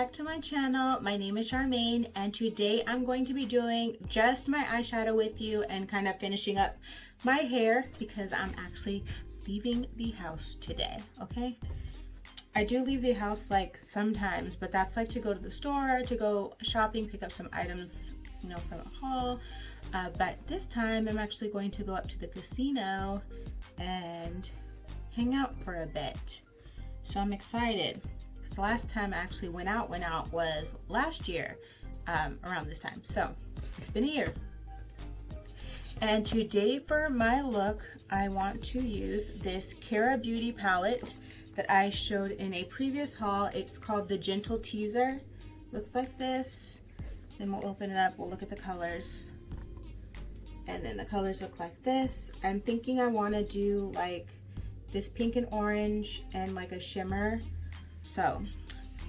back to my channel. My name is Charmaine, and today I'm going to be doing just my eyeshadow with you and kind of finishing up my hair because I'm actually leaving the house today, okay? I do leave the house like sometimes, but that's like to go to the store, to go shopping, pick up some items, you know, from a haul. But this time I'm actually going to go up to the casino and hang out for a bit. So I'm excited. The last time I actually went out was last year around this time, so it's been a year. And today for my look I want to use this Karabeauty palette that I showed in a previous haul. It's called the Gentle Teaser. Looks like this. Then we'll open it up, we'll look at the colors, and then the colors look like this. I'm thinking I want to do like this pink and orange and like a shimmer. So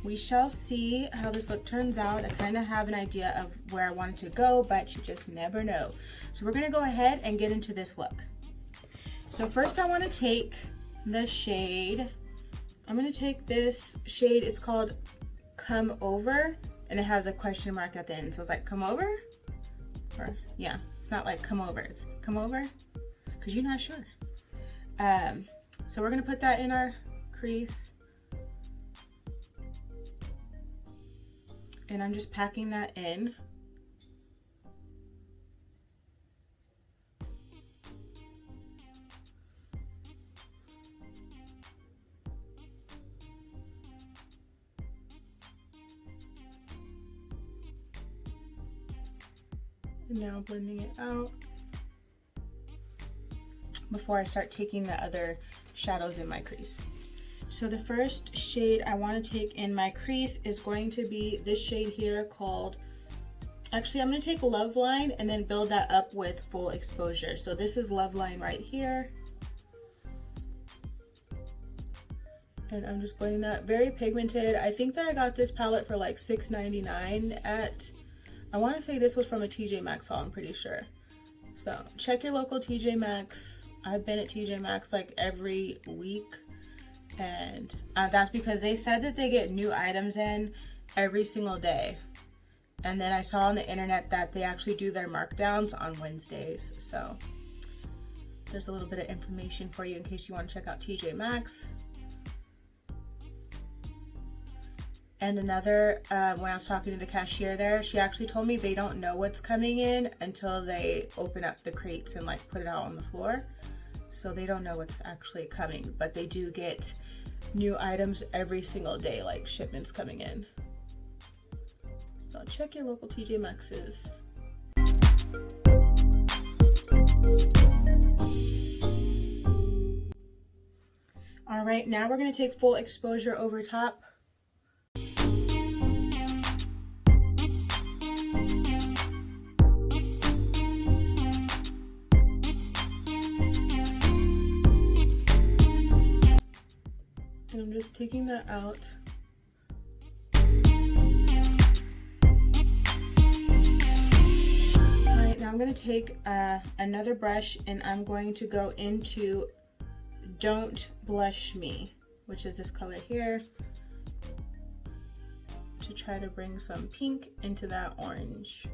we shall see how this look turns out. I kind of have an idea of where I want it to go, but you just never know. So we're gonna go ahead and get into this look. So first I want to take the shade. I'm gonna take this shade, it's called Come Over, and it has a question mark at the end. So it's like come over, or yeah, it's not like come over, it's come over, because you're not sure. So we're gonna put that in our crease. And I'm just packing that in. And now blending it out before I start taking the other shadows in my crease. So the first shade I want to take in my crease is going to be this shade here called, actually I'm going to take Love Line and then build that up with Full Exposure. So this is Love Line right here. And I'm just blending that. Very pigmented. I think that I got this palette for like $6.99 at, I want to say this was from a TJ Maxx haul, I'm pretty sure. So check your local TJ Maxx. I've been at TJ Maxx like every week. And that's because they said that they get new items in every single day. And then I saw on the internet that they actually do their markdowns on Wednesdays. So there's a little bit of information for you in case you want to check out TJ Maxx. And another, when I was talking to the cashier there, she actually told me they don't know what's coming in until they open up the crates and like put it out on the floor. So they don't know what's actually coming, but they do get new items every single day, like shipments coming in. So check your local TJ Maxx's. All right, now we're going to take Full Exposure over top. I'm just taking that out. Alright, now I'm going to take another brush and I'm going to go into Don't Blush Me, which is this color here, to try to bring some pink into that orange.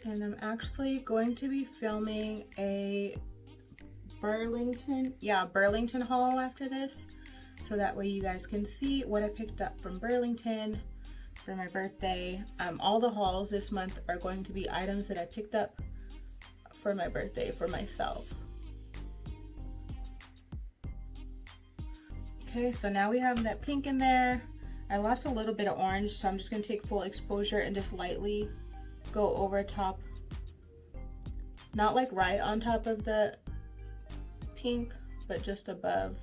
And I'm actually going to be filming a Burlington haul after this, so that way you guys can see what I picked up from Burlington for my birthday. All the hauls this month are going to be items that I picked up for my birthday for myself. Okay, so now we have that pink in there. I lost a little bit of orange, so I'm just going to take Full Exposure and just lightly go over top, not like right on top of the pink, but just above,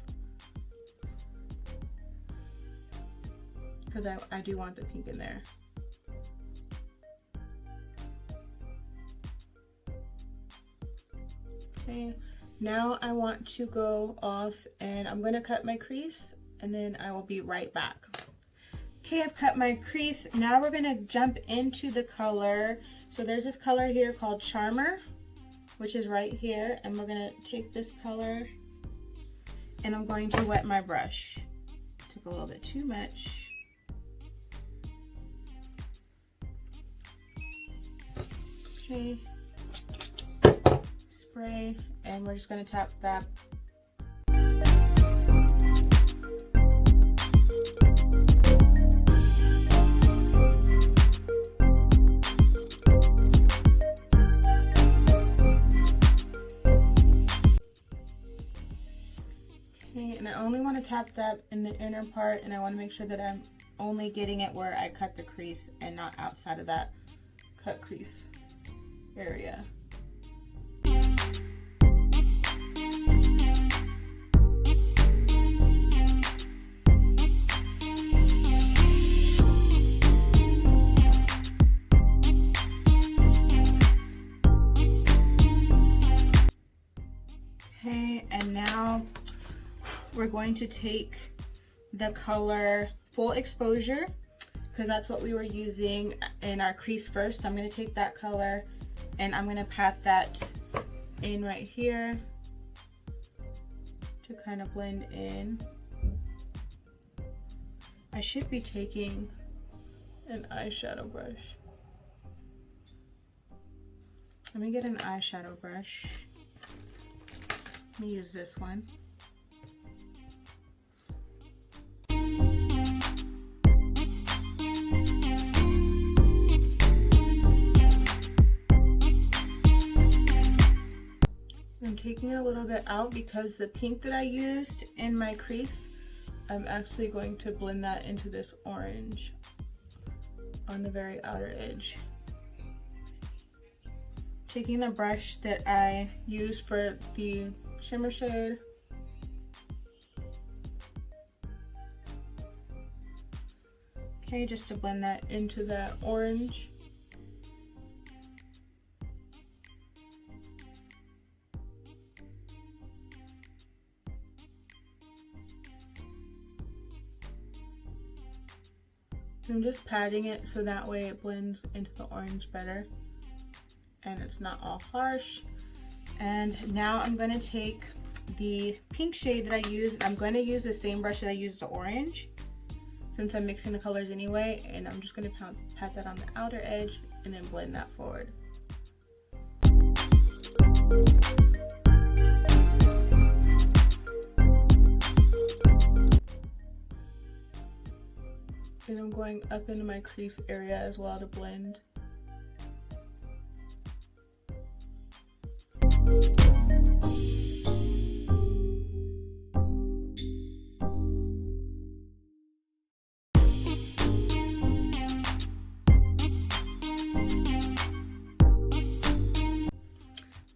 because I do want the pink in there. Okay, now I want to go off and I'm going to cut my crease and then I will be right back. Okay, I've cut my crease. Now we're gonna jump into the color. So there's this color here called Charmer. which is right here, and we're gonna take this color and I'm going to wet my brush. Took a little bit too much. Okay, spray, and we're just gonna tap that. Okay, and I only want to tap that in the inner part, and I want to make sure that I'm only getting it where I cut the crease and not outside of that cut crease area. Okay, and now we're going to take the color Full Exposure, because that's what we were using in our crease first. So I'm going to take that color and I'm going to pat that in right here to kind of blend in. I should be taking an eyeshadow brush. Let me get an eyeshadow brush. Let me use this one. I'm taking it a little bit out because the pink that I used in my crease, I'm actually going to blend that into this orange on the very outer edge. Taking the brush that I used for the shimmer shade, okay, just to blend that into that orange. I'm just patting it so that way it blends into the orange better and it's not all harsh. And now I'm going to take the pink shade that I used. I'm going to use the same brush that I used the orange since I'm mixing the colors anyway, and I'm just going to pat that on the outer edge and then blend that forward. And I'm going up into my crease area as well to blend.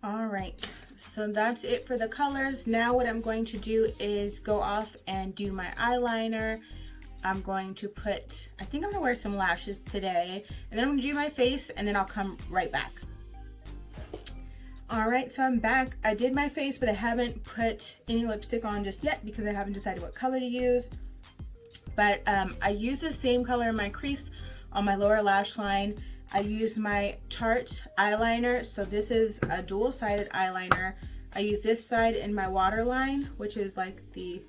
All right, so that's it for the colors. Now what I'm going to do is go off and do my eyeliner. I'm going to put, I think I'm gonna wear some lashes today, and then I'm gonna do my face, and then I'll come right back. All right, so I'm back. I did my face, but I haven't put any lipstick on just yet because I haven't decided what color to use. But I use the same color in my crease on my lower lash line. I use my Tarte eyeliner. So this is a dual-sided eyeliner. I use this side in my waterline, which is like the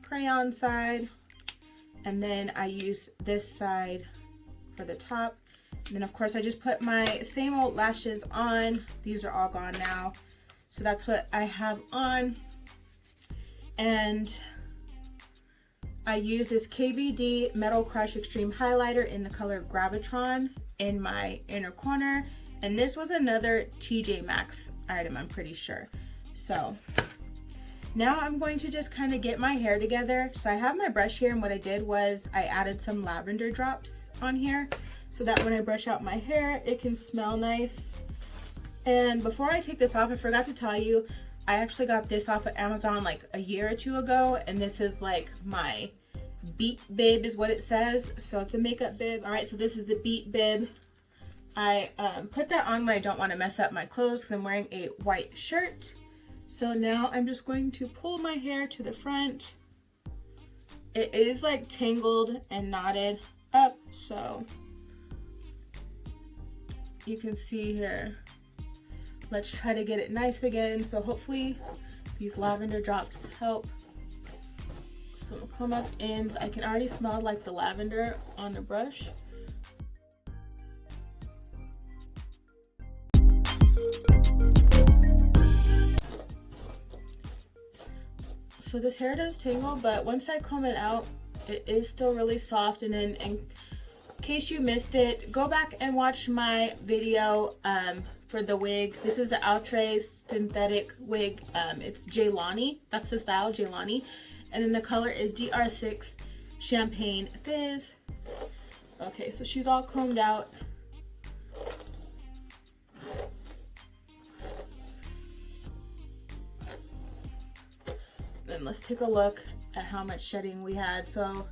crayon side. And then I use this side for the top. And then of course I just put my same old lashes on. These are all gone now. So that's what I have on. And I use this KVD Metal Crush Extreme Highlighter in the color Gravitron in my inner corner. And this was another TJ Maxx item, I'm pretty sure. So now I'm going to just kind of get my hair together. So I have my brush here, and what I did was I added some lavender drops on here so that when I brush out my hair, it can smell nice. And before I take this off, I forgot to tell you, I actually got this off of Amazon like a year or two ago, and this is like my Beat Bib is what it says. So it's a makeup bib. All right, so this is the Beat Bib. I put that on when I don't want to mess up my clothes because I'm wearing a white shirt. So now I'm just going to pull my hair to the front. It is like tangled and knotted up, so you can see here. let's try to get it nice again. So hopefully these lavender drops help. So we'll comb out the ends. I can already smell like the lavender on the brush. So this hair does tingle, but once I comb it out, it is still really soft. And then in case you missed it, go back and watch my video for the wig. This is the Outre synthetic wig. It's Jaylani. That's the style, Jaylani. And then the color is DR6 Champagne Fizz. Okay, so she's all combed out. Then let's take a look at how much shedding we had. So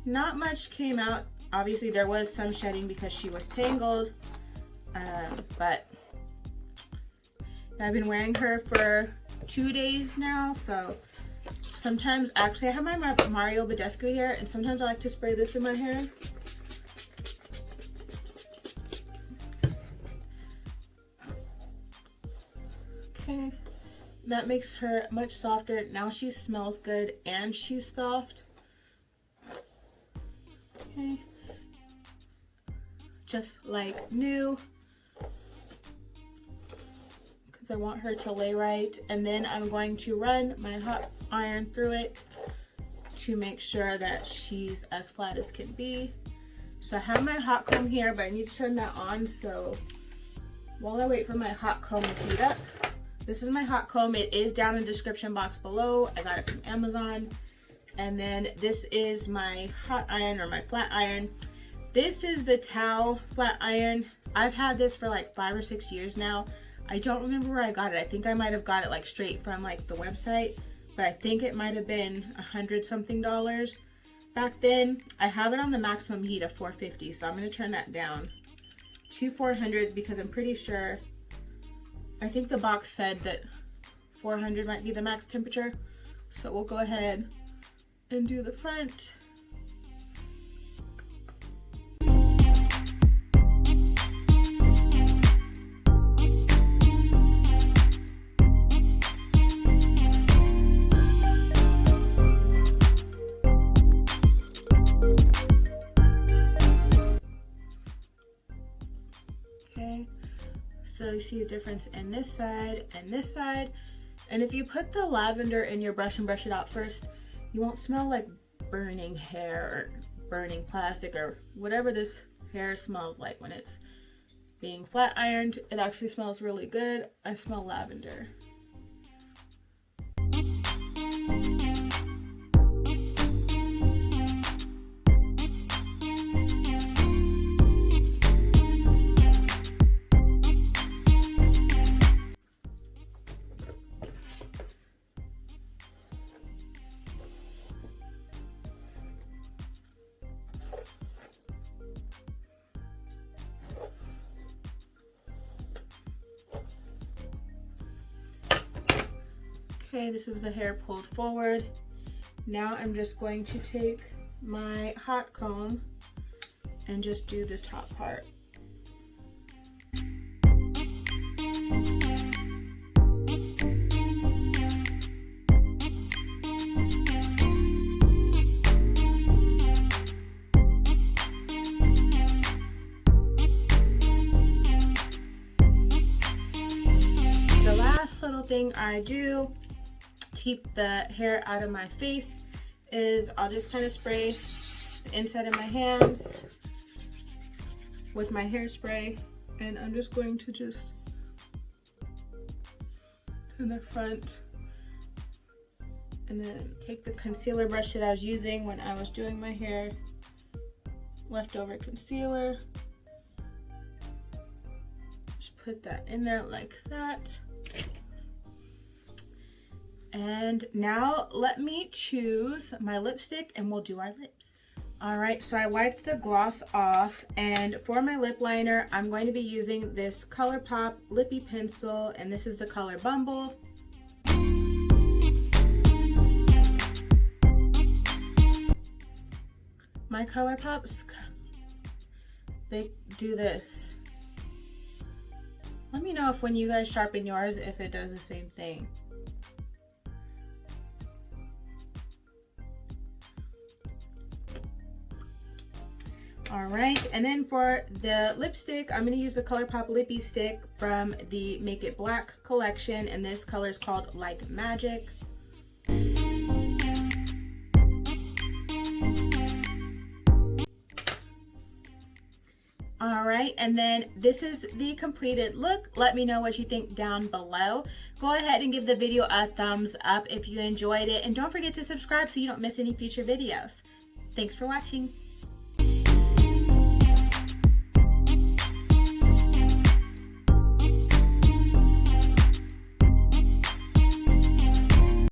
not much came out. Obviously there was some shedding because she was tangled, but I've been wearing her for 2 days now. So sometimes, actually I have my Mario Badescu here, and sometimes I like to spray this in my hair. Okay. That makes her much softer. Now she smells good and she's soft. Okay. Just like new. Because I want her to lay right. And then I'm going to run my hot iron through it to make sure that she's as flat as can be. So I have my hot comb here, but I need to turn that on. So while I wait for my hot comb to heat up, this is my hot comb. It is down in the description box below. I got it from Amazon. And then this is my hot iron, or my flat iron. This is the Tao flat iron. I've had this for like 5 or 6 years now. I don't remember where I got it. I think I might have got it like straight from like the website, but I think it might have been $100 something back then. I have it on the maximum heat of 450, so I'm gonna turn that down to 400 because I'm pretty sure, I think the box said that 400 might be the max temperature. So we'll go ahead and do the front. Okay. So you see the difference in this side and this side. And if you put the lavender in your brush and brush it out first, you won't smell like burning hair or burning plastic or whatever this hair smells like when it's being flat ironed. It actually smells really good. I smell lavender. Okay, this is the hair pulled forward. Now I'm just going to take my hot comb and just do the top part. The last little thing I do to keep the hair out of my face is I'll just kind of spray the inside of my hands with my hairspray, and I'm just going to just to the front, and then take the concealer brush that I was using when I was doing my hair, leftover concealer, just put that in there like that. And now let me choose my lipstick and we'll do our lips. All right, so I wiped the gloss off, and for my lip liner, I'm going to be using this ColourPop Lippy Pencil, and this is the color Bumble. My ColourPops, they do this. Let me know if when you guys sharpen yours, if it does the same thing. All right, and then for the lipstick, I'm going to use the ColourPop Lippy Stick from the Make It Black collection, and this color is called Like Magic. All right, and then this is the completed look. Let me know what you think down below. Go ahead and give the video a thumbs up if you enjoyed it, and don't forget to subscribe so you don't miss any future videos. Thanks for watching.